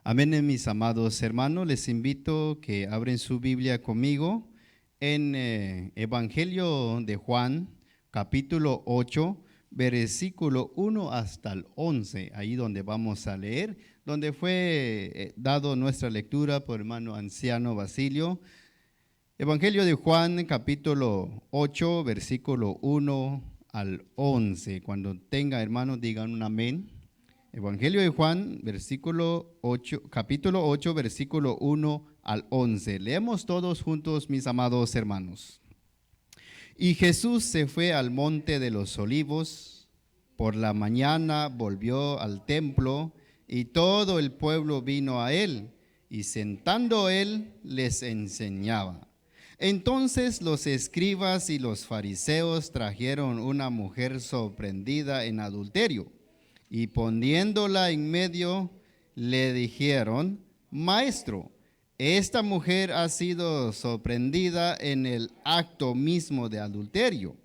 Amén, mis amados hermanos. Les invito que abren su Biblia conmigo en Evangelio de Juan, capítulo 8, versículo 1 hasta el 11. Ahí donde vamos a leer, donde fue dado nuestra lectura por hermano anciano Basilio. Evangelio de Juan, capítulo 8, versículo 1 al 11. Cuando tenga, hermanos, digan un amén. Evangelio de Juan, capítulo 8, versículo 1 al 11. Leemos todos juntos, mis amados hermanos. Y Jesús se fue al monte de los olivos. Por la mañana volvió al templo y todo el pueblo vino a él. Y sentando él, les enseñaba. Entonces los escribas y los fariseos trajeron una mujer sorprendida en adulterio. Y poniéndola en medio, le dijeron: Maestro, esta mujer ha sido sorprendida en el acto mismo de adulterio.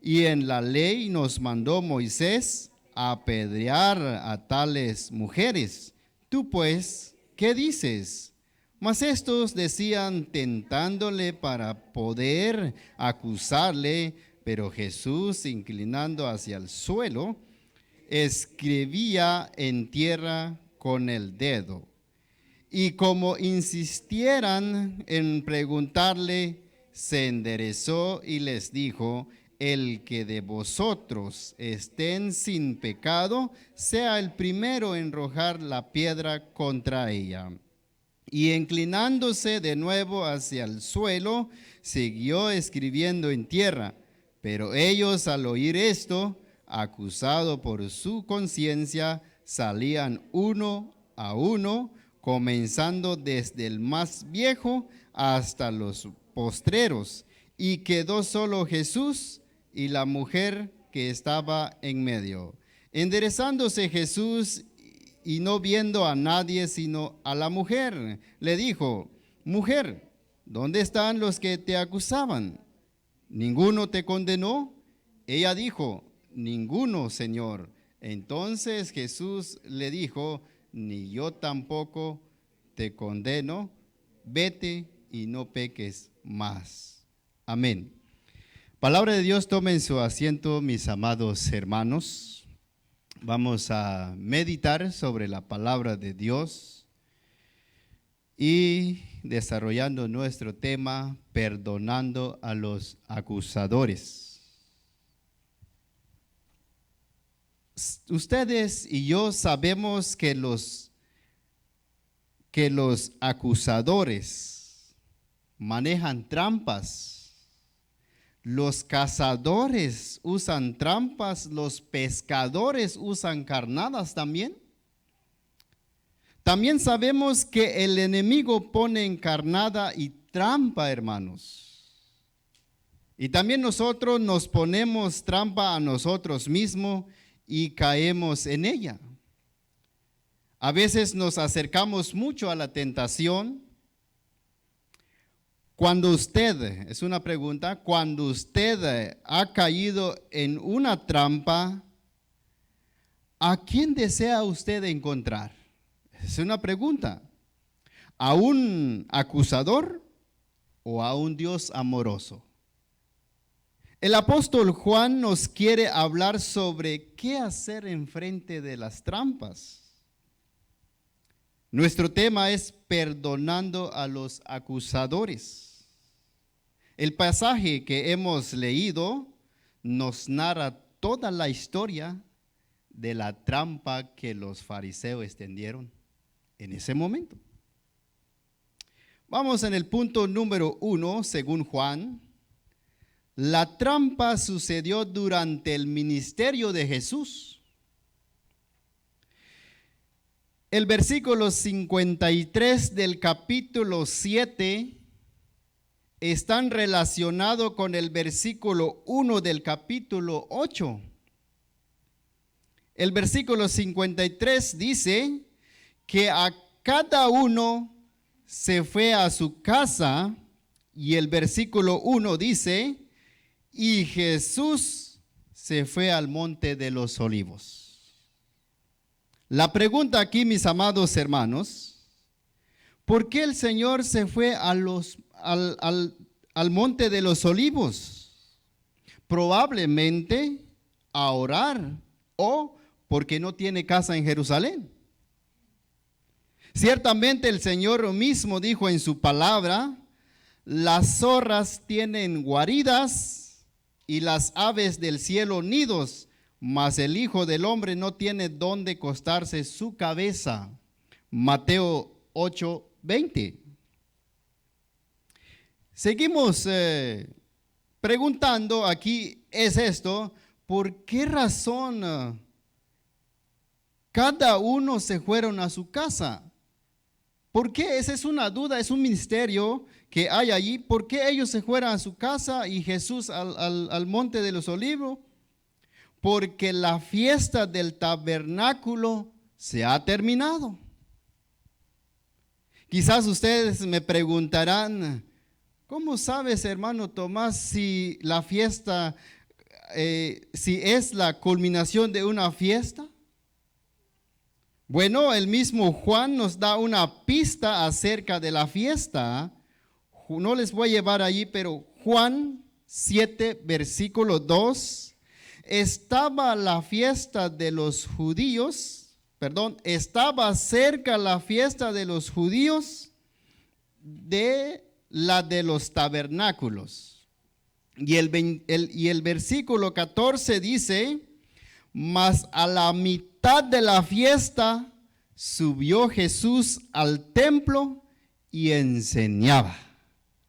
Y en la ley nos mandó Moisés apedrear a tales mujeres. Tú pues, ¿qué dices? Mas estos decían tentándole para poder acusarle, pero Jesús, inclinando hacia el suelo, escribía en tierra con el dedo. Y como insistieran en preguntarle, se enderezó y les dijo: el que de vosotros estén sin pecado, sea el primero en arrojar la piedra contra ella. Y inclinándose de nuevo hacia el suelo, siguió escribiendo en tierra. Pero ellos, al oír esto, acusado por su conciencia, salían uno a uno, comenzando desde el más viejo hasta los postreros, y quedó solo Jesús y la mujer que estaba en medio. Enderezándose Jesús y no viendo a nadie sino a la mujer, le dijo: Mujer, ¿dónde están los que te acusaban? ¿Ninguno te condenó? Ella dijo: Ninguno, Señor. Entonces Jesús le dijo: ni yo tampoco te condeno, vete y no peques más. Amén. Palabra de Dios, tomen su asiento, mis amados hermanos. Vamos a meditar sobre la palabra de Dios y desarrollando nuestro tema, perdonando a los acusadores. Ustedes y yo sabemos que los acusadores manejan trampas. Los cazadores usan trampas, los pescadores usan carnadas también. También sabemos que el enemigo pone en carnada y trampa, hermanos. Y también nosotros nos ponemos trampa a nosotros mismos y caemos en ella. A veces nos acercamos mucho a la tentación. Cuando usted, es una pregunta, cuando usted ha caído en una trampa, ¿a quién desea usted encontrar? Es una pregunta. ¿A un acusador o a un Dios amoroso? El apóstol Juan nos quiere hablar sobre qué hacer en frente de las trampas. Nuestro tema es perdonando a los acusadores. El pasaje que hemos leído nos narra toda la historia de la trampa que los fariseos extendieron en ese momento. Vamos en el punto número 1, según Juan. La trampa sucedió durante el ministerio de Jesús. El versículo 53 del capítulo 7 están relacionados con el versículo 1 del capítulo 8. El versículo 53 dice que a cada uno se fue a su casa, y el versículo 1 dice: y Jesús se fue al monte de los olivos. La pregunta aquí, mis amados hermanos, ¿por qué el Señor se fue al monte de los olivos? Probablemente a orar o porque no tiene casa en Jerusalén. Ciertamente el Señor mismo dijo en su palabra: las zorras tienen guaridas y las aves del cielo nidos, mas el Hijo del Hombre no tiene dónde costarse su cabeza. Mateo 8:20. Seguimos preguntando aquí, es esto: ¿por qué razón cada uno se fueron a su casa? ¿Por qué? Esa es una duda, es un misterio que hay allí. ¿Por qué ellos se fueron a su casa y Jesús al monte de los olivos? Porque la fiesta del tabernáculo se ha terminado. Quizás ustedes me preguntarán: ¿cómo sabes, hermano Tomás, si la fiesta, si es la culminación de una fiesta? Bueno, el mismo Juan nos da una pista acerca de la fiesta. No les voy a llevar allí, pero Juan 7, versículo 2. Estaba la fiesta de los judíos, estaba cerca la fiesta de los judíos de la de los tabernáculos. Y el versículo 14 dice: mas a la mitad de la fiesta subió Jesús al templo y enseñaba.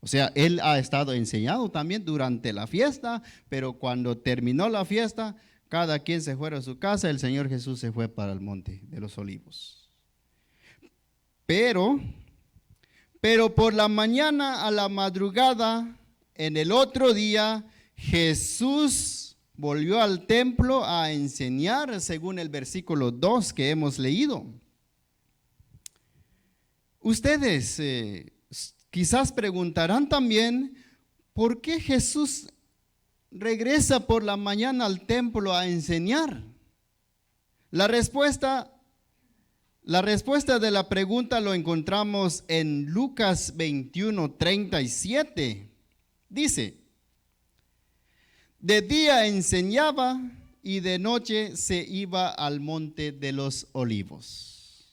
O sea, él ha estado enseñando también durante la fiesta, pero cuando terminó la fiesta, cada quien se fue a su casa, el Señor Jesús se fue para el monte de los olivos. Pero por la mañana a la madrugada, en el otro día, Jesús volvió al templo a enseñar, según el versículo 2 que hemos leído. Ustedes quizás preguntarán también: ¿por qué Jesús regresa por la mañana al templo a enseñar? La respuesta de la pregunta lo encontramos en Lucas 21:37. Dice: de día enseñaba y de noche se iba al monte de los olivos.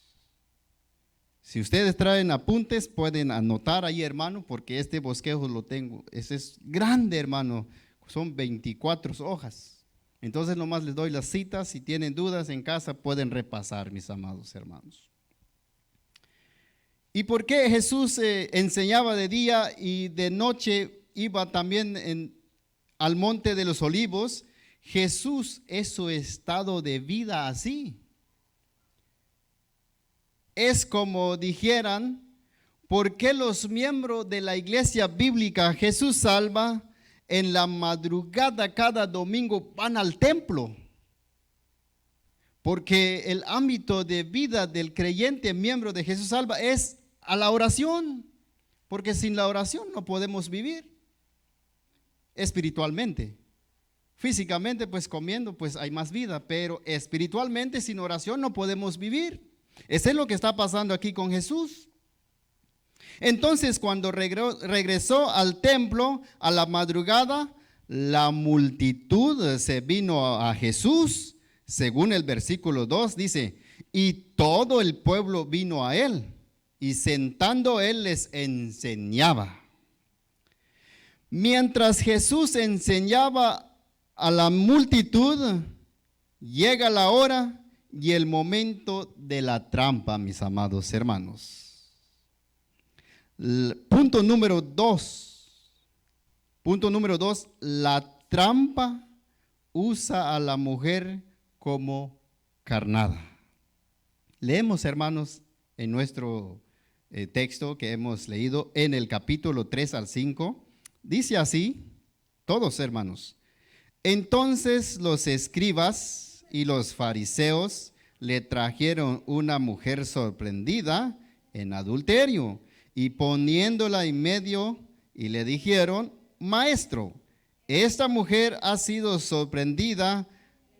Si ustedes traen apuntes, pueden anotar ahí, hermano, porque este bosquejo lo tengo. Ese es grande, hermano. Son 24 hojas. Entonces nomás les doy las citas. Si tienen dudas en casa, pueden repasar, mis amados hermanos. ¿Y por qué Jesús enseñaba de día y de noche iba también al monte de los olivos? Jesús es su estado de vida así. Es como dijeran: ¿por qué los miembros de la iglesia bíblica Jesús Salva en la madrugada cada domingo van al templo? Porque el ámbito de vida del creyente miembro de Jesús Salva es a la oración, porque sin la oración no podemos vivir espiritualmente. Físicamente, pues comiendo, pues hay más vida, pero espiritualmente sin oración no podemos vivir. Eso es lo que está pasando aquí con Jesús. Entonces, cuando regresó al templo a la madrugada, la multitud se vino a Jesús, según el versículo 2 dice: y todo el pueblo vino a él, y sentando él les enseñaba. Mientras Jesús enseñaba a la multitud, llega la hora y el momento de la trampa, mis amados hermanos. Punto número 2. La trampa usa a la mujer como carnada. Leemos, hermanos, en nuestro texto que hemos leído en el capítulo 3 al 5. Dice así, todos hermanos: entonces los escribas y los fariseos le trajeron una mujer sorprendida en adulterio y poniéndola en medio, y le dijeron: maestro, esta mujer ha sido sorprendida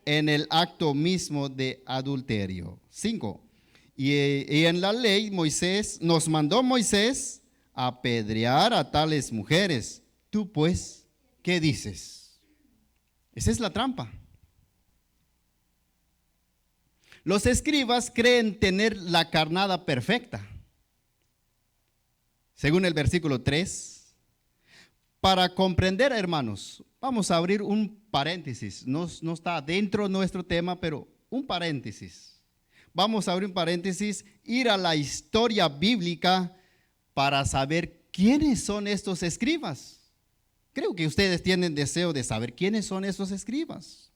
en el acto mismo de adulterio. 5. Y en la ley nos mandó Moisés a apedrear a tales mujeres. Tú pues, ¿qué dices? Esa es la trampa. Los escribas creen tener la carnada perfecta. Según el versículo 3. Para comprender, hermanos, vamos a abrir un paréntesis. No está dentro de nuestro tema, pero un paréntesis. Vamos a abrir un paréntesis, ir a la historia bíblica para saber quiénes son estos escribas. Creo que ustedes tienen deseo de saber quiénes son estos escribas.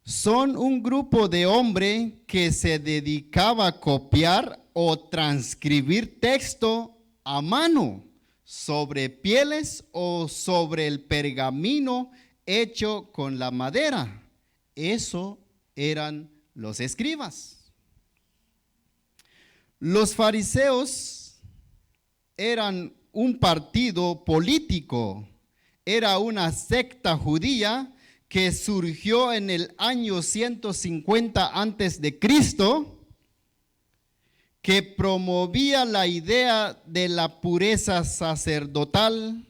Son un grupo de hombres que se dedicaba a copiar o transcribir texto a mano sobre pieles o sobre el pergamino hecho con la madera. Eso eran los escribas. Los fariseos eran un partido político, era una secta judía que surgió en el año 150 antes de Cristo, que promovía la idea de la pureza sacerdotal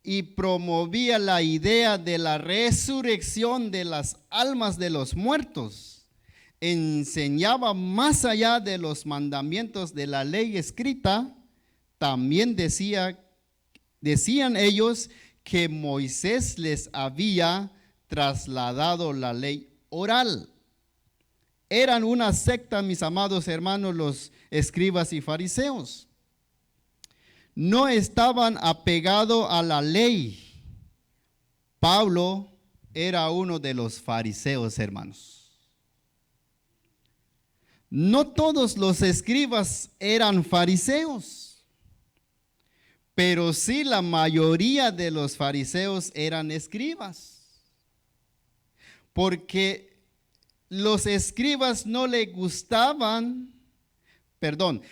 y promovía la idea de la resurrección de las almas de los muertos. Enseñaba más allá de los mandamientos de la ley escrita. También decían ellos que Moisés les había trasladado la ley oral. Eran una secta, mis amados hermanos, los escribas y fariseos. No estaban apegados a la ley. Pablo era uno de los fariseos, hermanos. No todos los escribas eran fariseos, pero sí la mayoría de los fariseos eran escribas. Porque los escribas no les gustaban,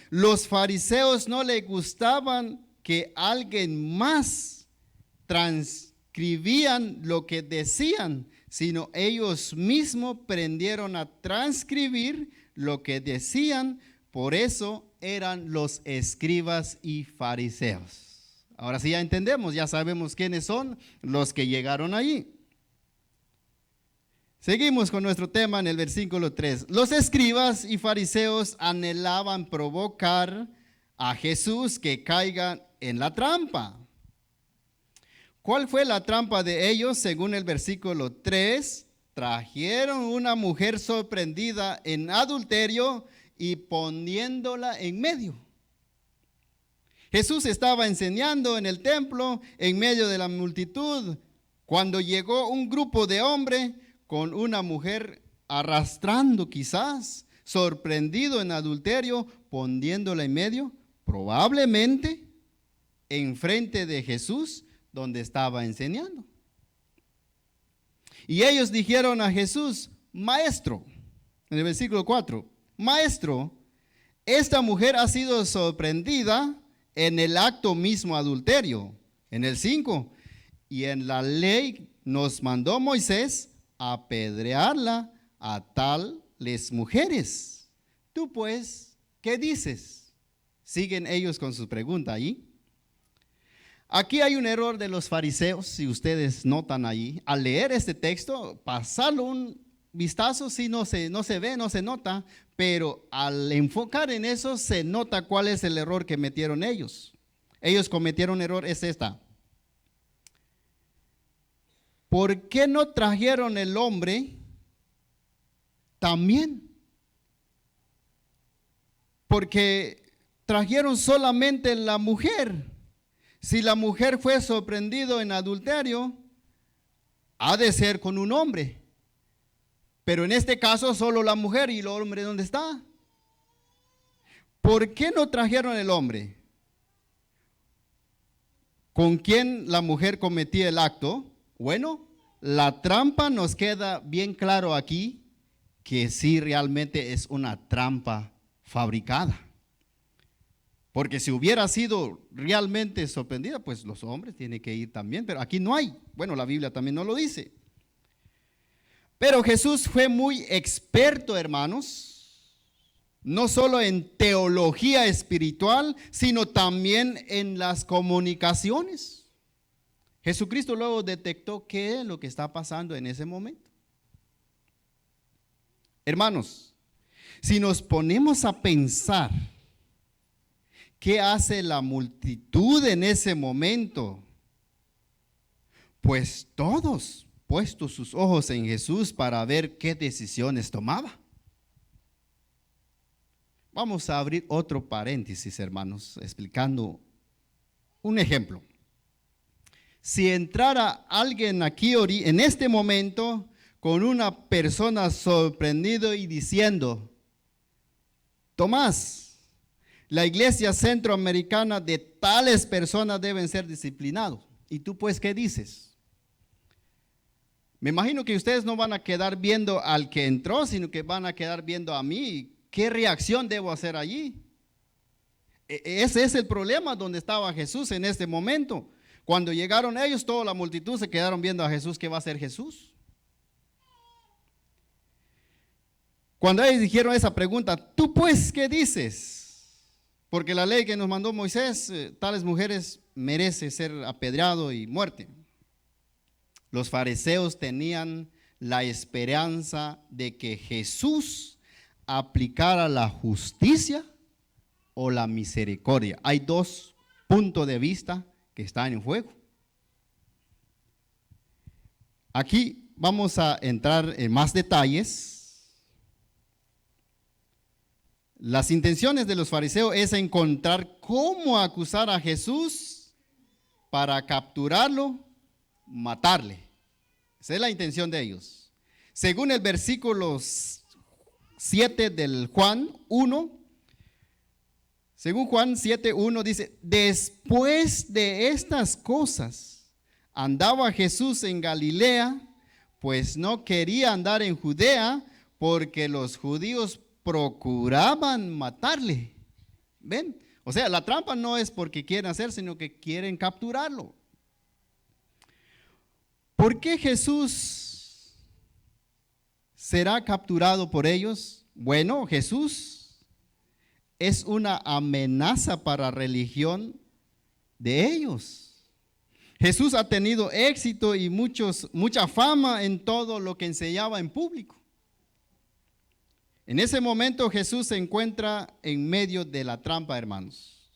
los fariseos no les gustaban que alguien más transcribían lo que decían, sino ellos mismos aprendieron a transcribir lo que decían. Por eso eran los escribas y fariseos. Ahora sí ya entendemos, ya sabemos quiénes son los que llegaron allí. Seguimos con nuestro tema en el versículo 3. Los escribas y fariseos anhelaban provocar a Jesús que caiga en la trampa. ¿Cuál fue la trampa de ellos? Según el versículo 3, trajeron una mujer sorprendida en adulterio y poniéndola en medio. Jesús estaba enseñando en el templo en medio de la multitud cuando llegó un grupo de hombres con una mujer arrastrando, quizás sorprendido en adulterio, poniéndola en medio, probablemente enfrente de Jesús donde estaba enseñando. Y ellos dijeron a Jesús: Maestro, en el versículo 4, Maestro, esta mujer ha sido sorprendida en el acto mismo adulterio. En el 5, y en la ley nos mandó Moisés apedrearla a tales mujeres. Tú pues, ¿qué dices? Siguen ellos con su pregunta allí. Aquí hay un error de los fariseos, si ustedes notan allí. Al leer este texto, pasarlo un vistazo, si no se ve, no se nota, pero al enfocar en eso se nota cuál es el error que metieron ellos. Ellos cometieron error, es esta. ¿Por qué no trajeron el hombre también? Porque trajeron solamente la mujer. Si la mujer fue sorprendida en adulterio, ha de ser con un hombre. Pero en este caso solo la mujer, y el hombre ¿dónde está? ¿Por qué no trajeron el hombre? ¿Con quién la mujer cometía el acto? Bueno, la trampa nos queda bien claro aquí que sí realmente es una trampa fabricada. Porque si hubiera sido realmente sorprendida, pues los hombres tienen que ir también, pero aquí no hay. Bueno, la Biblia también no lo dice. Pero Jesús fue muy experto, hermanos, no solo en teología espiritual, sino también en las comunicaciones. Jesucristo luego detectó qué es lo que está pasando en ese momento. Hermanos, si nos ponemos a pensar qué hace la multitud en ese momento, pues todos puestos sus ojos en Jesús para ver qué decisiones tomaba. Vamos a abrir otro paréntesis, hermanos, explicando un ejemplo. Si entrara alguien aquí en este momento con una persona sorprendido y diciendo: Tomás, la iglesia centroamericana de tales personas deben ser disciplinados. ¿Y tú pues qué dices? Me imagino que ustedes no van a quedar viendo al que entró, sino que van a quedar viendo a mí. ¿Qué reacción debo hacer allí? Ese es el problema donde estaba Jesús en este momento. Cuando llegaron ellos, toda la multitud se quedaron viendo a Jesús. ¿Qué va a hacer Jesús? Cuando ellos dijeron esa pregunta, ¿tú pues qué dices? Porque la ley que nos mandó Moisés, tales mujeres merece ser apedreado y muerte. Los fariseos tenían la esperanza de que Jesús aplicara la justicia o la misericordia. Hay dos puntos de vista que están en juego. Aquí vamos a entrar en más detalles. Las intenciones de los fariseos es encontrar cómo acusar a Jesús para capturarlo, matarle. Esa es la intención de ellos. Según el versículo 7 del Juan 1, según Juan 7:1 dice: después de estas cosas andaba Jesús en Galilea, pues no quería andar en Judea, porque los judíos procuraban matarle. ¿Ven? O sea, la trampa no es porque quieren hacer, sino que quieren capturarlo. ¿Por qué Jesús será capturado por ellos? Bueno, Jesús es una amenaza para la religión de ellos. Jesús ha tenido éxito y mucha fama en todo lo que enseñaba en público. En ese momento Jesús se encuentra en medio de la trampa, hermanos.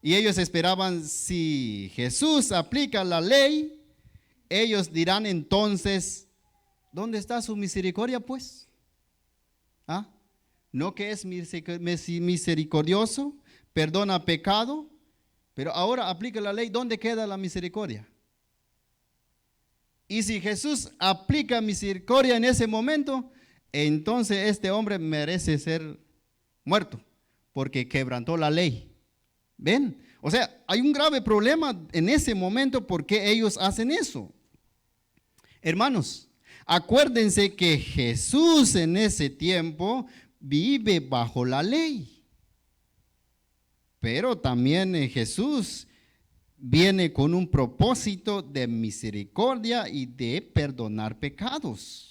Y ellos esperaban, si Jesús aplica la ley, ellos dirán entonces: ¿dónde está su misericordia pues? ¿Ah? ¿No que es misericordioso, perdona pecado? Pero ahora aplica la ley, ¿dónde queda la misericordia? Y si Jesús aplica misericordia en ese momento, entonces este hombre merece ser muerto, porque quebrantó la ley. ¿Ven? O sea, hay un grave problema en ese momento porque ellos hacen eso. Hermanos, acuérdense que Jesús en ese tiempo vive bajo la ley. Pero también Jesús viene con un propósito de misericordia y de perdonar pecados.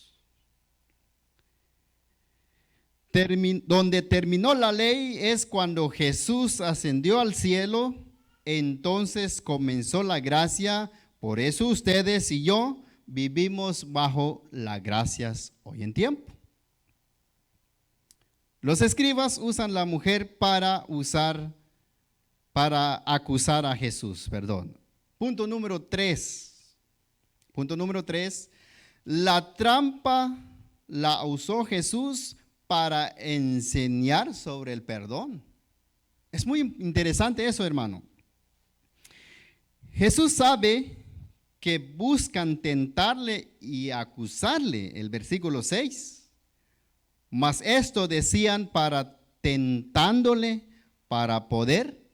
Donde terminó la ley es cuando Jesús ascendió al cielo, entonces comenzó la gracia. Por eso ustedes y yo vivimos bajo las gracias hoy en tiempo. Los escribas usan la mujer para acusar a Jesús, perdón. Punto número 3. La trampa la usó Jesús para enseñar sobre el perdón. Es muy interesante eso, hermano. Jesús sabe que buscan tentarle y acusarle, el versículo 6. Mas esto decían para tentándole para poder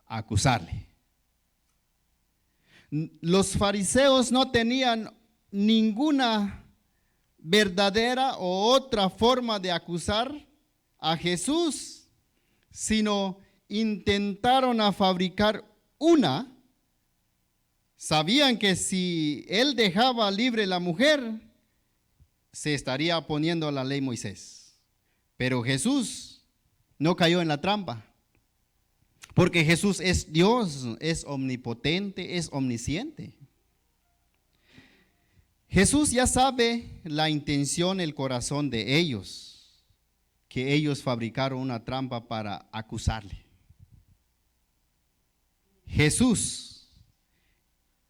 acusarle. Los fariseos no tenían ninguna verdadera o otra forma de acusar a Jesús, sino intentaron a fabricar una. Sabían que si él dejaba libre a la mujer, se estaría oponiendo a la ley Moisés. Pero Jesús no cayó en la trampa, porque Jesús es Dios, es omnipotente, es omnisciente. Jesús ya sabe la intención, el corazón de ellos, que ellos fabricaron una trampa para acusarle. Jesús,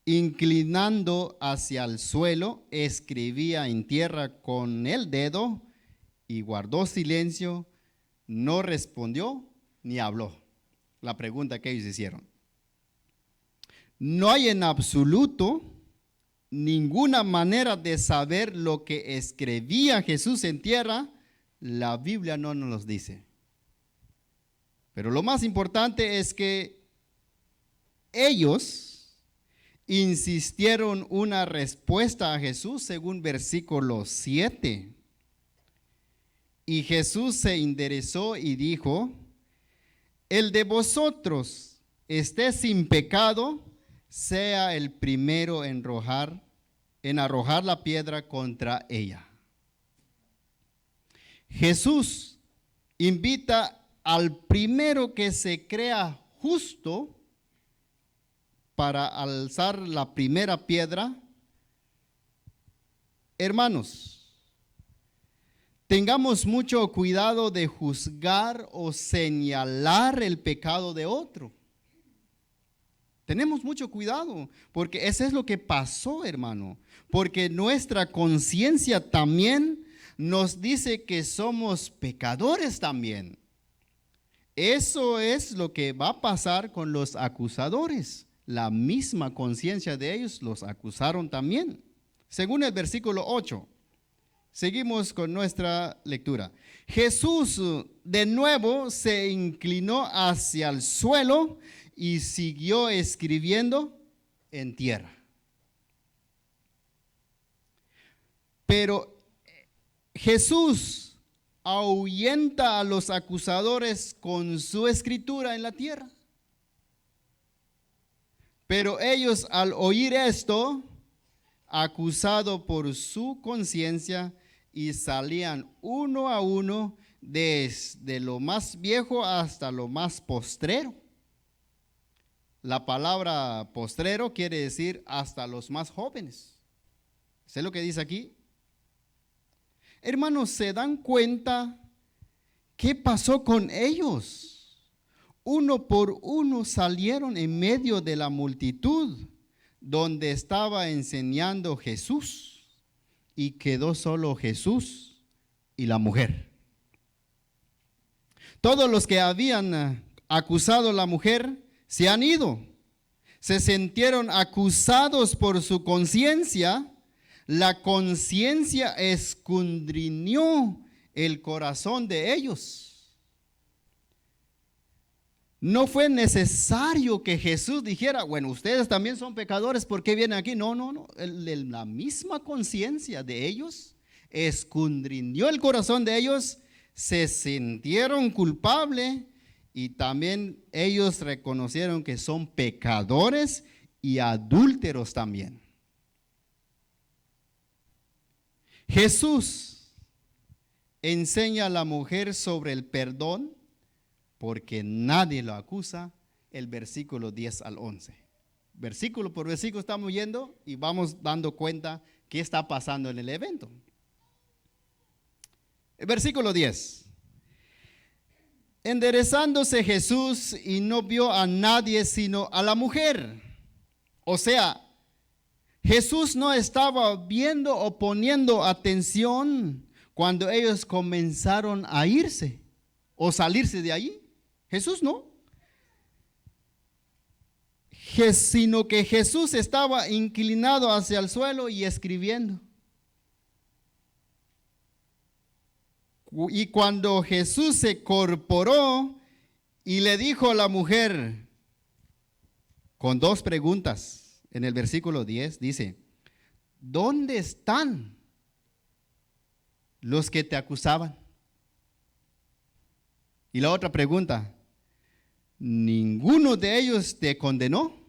inclinando hacia el suelo, escribía en tierra con el dedo y guardó silencio, no respondió ni habló. La pregunta que ellos hicieron. No hay en absoluto ninguna manera de saber lo que escribía Jesús en tierra. La Biblia no nos lo dice. Pero lo más importante es que ellos insistieron una respuesta a Jesús según versículo 7. Y Jesús se enderezó y dijo: el de vosotros esté sin pecado, sea el primero en arrojar la piedra contra ella. Jesús invita al primero que se crea justo para alzar la primera piedra. Hermanos, tengamos mucho cuidado de juzgar o señalar el pecado de otro. Tenemos mucho cuidado, porque eso es lo que pasó, hermano. Porque nuestra conciencia también nos dice que somos pecadores también. Eso es lo que va a pasar con los acusadores. La misma conciencia de ellos los acusaron también. Según el versículo 8. Seguimos con nuestra lectura. Jesús de nuevo se inclinó hacia el suelo y siguió escribiendo en tierra. Pero Jesús ahuyenta a los acusadores con su escritura en la tierra. Pero ellos, al oír esto, acusado por su conciencia, y salían uno a uno, desde lo más viejo hasta lo más postrero. La palabra postrero quiere decir hasta los más jóvenes. ¿Sé lo que dice aquí? Hermanos, ¿se dan cuenta qué pasó con ellos? Uno por uno salieron en medio de la multitud donde estaba enseñando Jesús, y quedó solo Jesús y la mujer. Todos los que habían acusado a la mujer se han ido. Se sintieron acusados por su conciencia. La conciencia escudriñó el corazón de ellos. No fue necesario que Jesús dijera: bueno, ustedes también son pecadores, ¿por qué vienen aquí? No. La misma conciencia de ellos escudriñó el corazón de ellos, se sintieron culpables y también ellos reconocieron que son pecadores y adúlteros también. Jesús enseña a la mujer sobre el perdón, porque nadie lo acusa, el versículo 10 al 11. Versículo por versículo estamos yendo y vamos dando cuenta qué está pasando en el evento. El versículo 10. Enderezándose Jesús y no vio a nadie sino a la mujer. O sea, Jesús no estaba viendo o poniendo atención cuando ellos comenzaron a irse o salirse de allí. Jesús no, sino que Jesús estaba inclinado hacia el suelo y escribiendo. Y cuando Jesús se incorporó y le dijo a la mujer, con dos preguntas, en el versículo 10 dice: ¿dónde están los que te acusaban? Y la otra pregunta: ¿ninguno de ellos te condenó?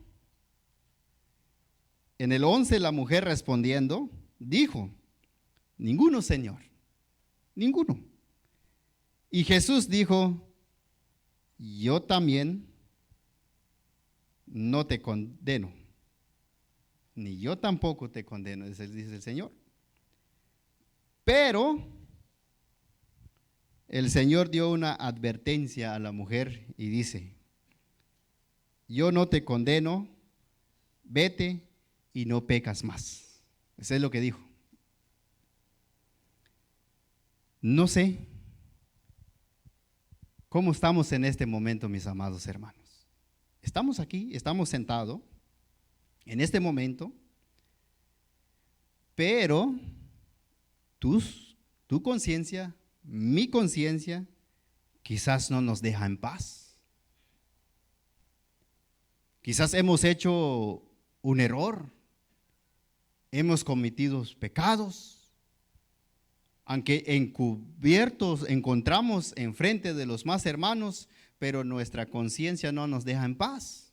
En el 11 la mujer respondiendo dijo: ninguno, Señor, ninguno. Y Jesús dijo, yo también no te condeno, ni yo tampoco te condeno, dice el Señor. Pero el Señor dio una advertencia a la mujer y dice, yo no te condeno, vete y no pecas más. Eso es lo que dijo. No sé cómo estamos en este momento, mis amados hermanos. Estamos aquí, estamos sentados en este momento, pero tu conciencia, mi conciencia, quizás no nos deja en paz. Quizás hemos hecho un error, hemos cometido pecados, aunque encubiertos encontramos enfrente de los más hermanos, pero nuestra conciencia no nos deja en paz.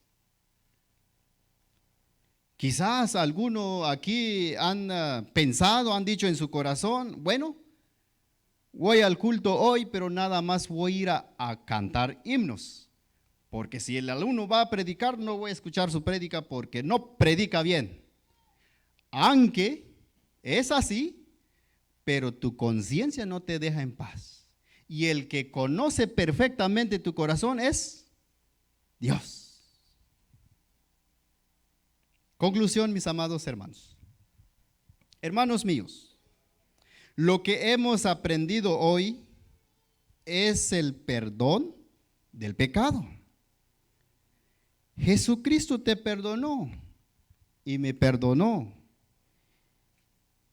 Quizás alguno aquí han pensado, han dicho en su corazón, bueno, voy al culto hoy, pero nada más voy a ir a cantar himnos. Porque si el alumno va a predicar, no voy a escuchar su prédica porque no predica bien. Aunque es así, pero tu conciencia no te deja en paz. Y el que conoce perfectamente tu corazón es Dios. Conclusión, mis amados hermanos. Hermanos míos, lo que hemos aprendido hoy es el perdón del pecado. Jesucristo te perdonó y me perdonó.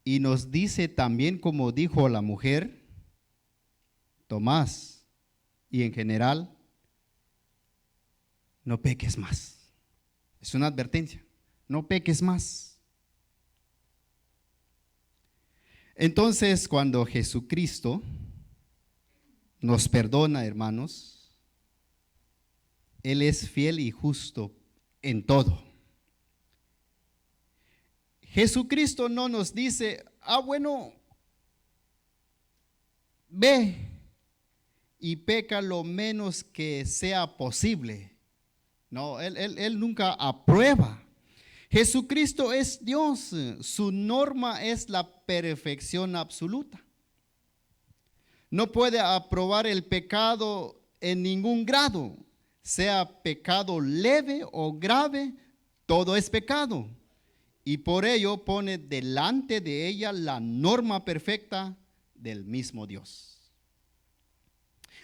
Y nos dice también, como dijo la mujer, Tomás, y en general, no peques más. Es una advertencia, no peques más. Entonces, cuando Jesucristo nos perdona, hermanos, Él es fiel y justo en todo. Jesucristo no nos dice, bueno, ve y peca lo menos que sea posible. No, Él nunca aprueba. Jesucristo es Dios, su norma es la perfección absoluta. No puede aprobar el pecado en ningún grado, sea pecado leve o grave, todo es pecado. Y por ello pone delante de ella la norma perfecta del mismo Dios.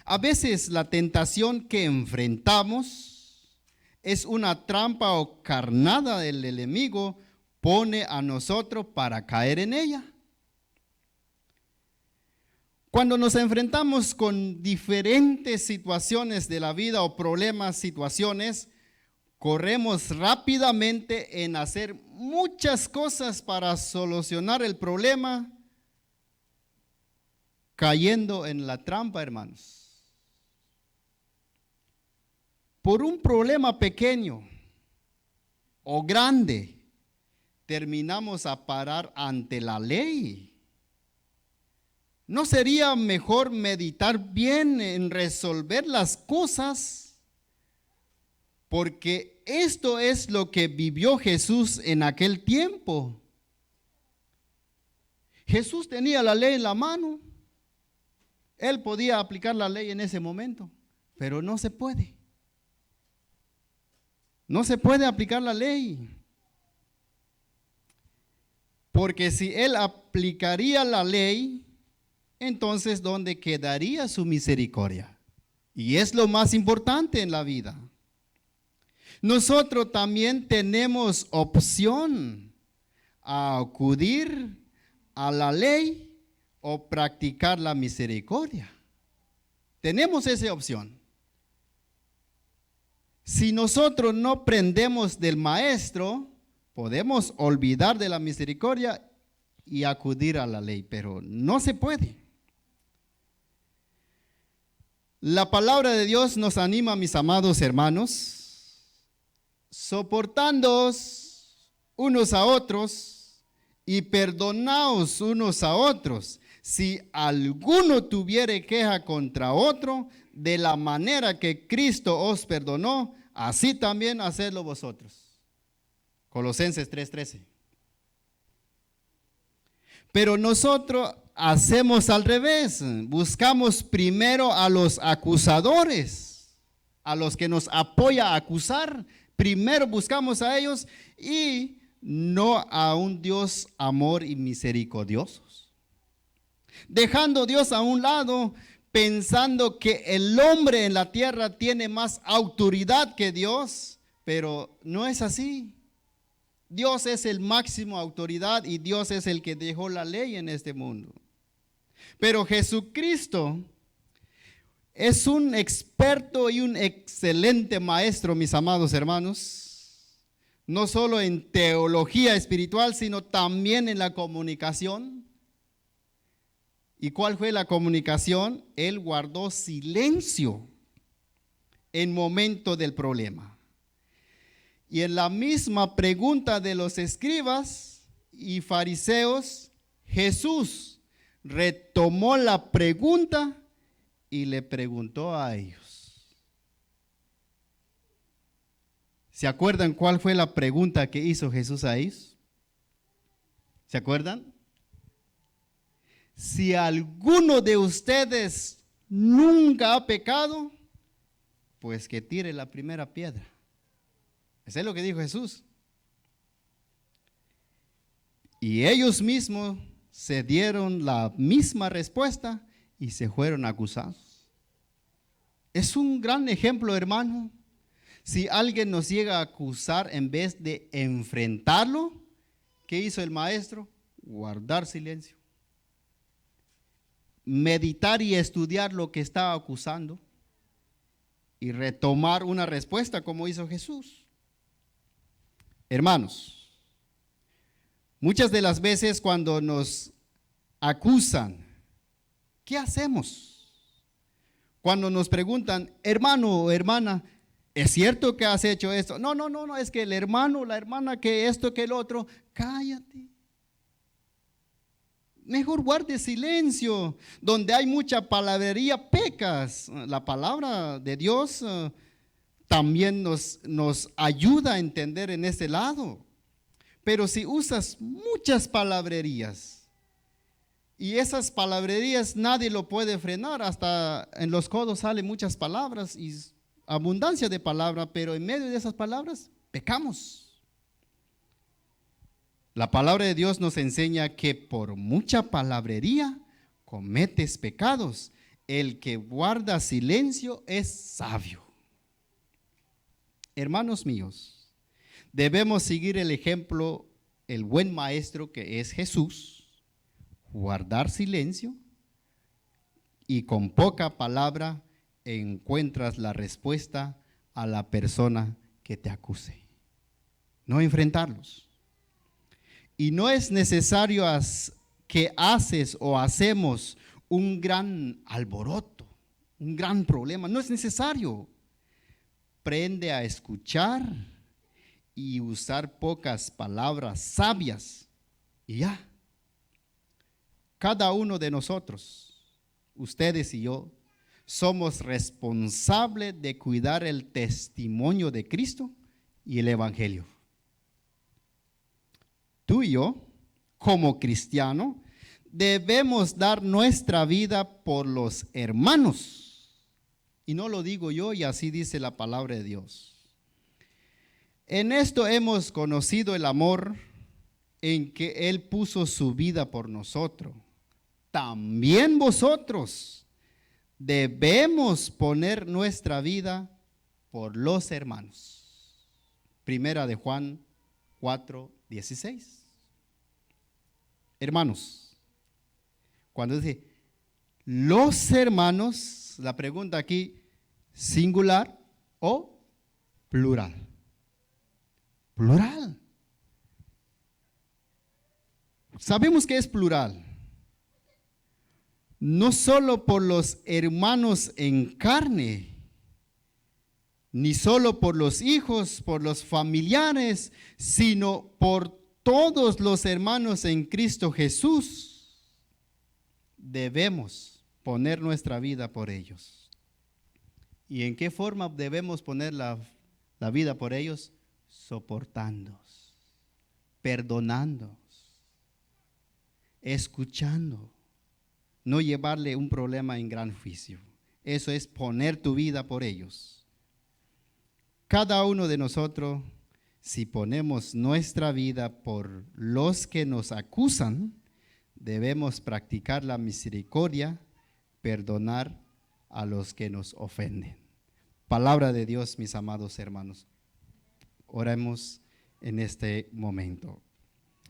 A veces la tentación que enfrentamos es una trampa o carnada del enemigo, pone a nosotros para caer en ella. Cuando nos enfrentamos con diferentes situaciones de la vida o problemas, situaciones, corremos rápidamente en hacer muchas cosas para solucionar el problema, cayendo en la trampa, hermanos. Por un problema pequeño o grande, terminamos a parar ante la ley. ¿No sería mejor meditar bien en resolver las cosas? Porque esto es lo que vivió Jesús en aquel tiempo. Jesús tenía la ley en la mano. Él podía aplicar la ley en ese momento, pero no se puede. No se puede aplicar la ley. Porque si él aplicaría la ley, entonces ¿dónde quedaría su misericordia? Y es lo más importante en la vida. Nosotros también tenemos opción a acudir a la ley o practicar la misericordia. Tenemos esa opción. Si nosotros no aprendemos del maestro, podemos olvidar de la misericordia y acudir a la ley, pero no se puede. La palabra de Dios nos anima, mis amados hermanos, soportándoos unos a otros y perdonaos unos a otros, si alguno tuviere queja contra otro, de la manera que Cristo os perdonó, así también hacedlo vosotros. Colosenses 3:13. Pero nosotros hacemos al revés, buscamos primero a los acusadores, a los que nos apoya a acusar, primero buscamos a ellos y no a un Dios amor y misericordiosos. Dejando Dios a un lado, pensando que el hombre en la tierra tiene más autoridad que Dios, pero no es así. Dios es el máximo autoridad y Dios es el que dejó la ley en este mundo. Pero Jesucristo es un experto y un excelente maestro, mis amados hermanos, no solo en teología espiritual, sino también en la comunicación. ¿Y cuál fue la comunicación? Él guardó silencio en momento del problema. Y en la misma pregunta de los escribas y fariseos, Jesús retomó la pregunta y le preguntó a ellos. ¿Se acuerdan cuál fue la pregunta que hizo Jesús a ellos? ¿Se acuerdan? Si alguno de ustedes nunca ha pecado, pues que tire la primera piedra. Eso es lo que dijo Jesús. Y ellos mismos se dieron la misma respuesta y se fueron acusados. Es un gran ejemplo, hermano. Si alguien nos llega a acusar en vez de enfrentarlo, ¿qué hizo el maestro? Guardar silencio. Meditar y estudiar lo que estaba acusando y retomar una respuesta como hizo Jesús. Hermanos, muchas de las veces cuando nos acusan, ¿qué hacemos? Cuando nos preguntan, hermano o hermana, ¿es cierto que has hecho esto? No, es que el hermano, la hermana, que esto, que el otro. Cállate. Mejor guarde silencio. Donde hay mucha palabrería, pecas. La palabra de Dios también nos ayuda a entender en ese lado. Pero si usas muchas palabrerías y esas palabrerías nadie lo puede frenar, hasta en los codos salen muchas palabras y abundancia de palabras, pero en medio de esas palabras pecamos. La palabra de Dios nos enseña que por mucha palabrería cometes pecados. El que guarda silencio es sabio. Hermanos míos, debemos seguir el ejemplo, el buen maestro que es Jesús, guardar silencio y con poca palabra encuentras la respuesta a la persona que te acuse. No enfrentarlos. Y no es necesario que haces o hacemos un gran alboroto, un gran problema. No es necesario. Aprende a escuchar y usar pocas palabras sabias y ya. Cada uno de nosotros, ustedes y yo, somos responsables de cuidar el testimonio de Cristo y el Evangelio. Tú y yo, como cristianos, debemos dar nuestra vida por los hermanos. Y no lo digo yo, y así dice la palabra de Dios. En esto hemos conocido el amor en que Él puso su vida por nosotros. También vosotros debemos poner nuestra vida por los hermanos. Primera de Juan 4:16. Hermanos, cuando dice los hermanos, la pregunta aquí, ¿singular o plural? Plural. Sabemos que es plural. No solo por los hermanos en carne, ni solo por los hijos, por los familiares, sino por todos los hermanos en Cristo Jesús. debemos poner nuestra vida por ellos. ¿Y en qué forma debemos poner la vida por ellos? Soportando, perdonando, escuchando, no llevarle un problema en gran juicio. Eso es poner tu vida por ellos. Cada uno de nosotros, si ponemos nuestra vida por los que nos acusan, debemos practicar la misericordia, perdonar a los que nos ofenden. Palabra de Dios, mis amados hermanos. Oremos en este momento.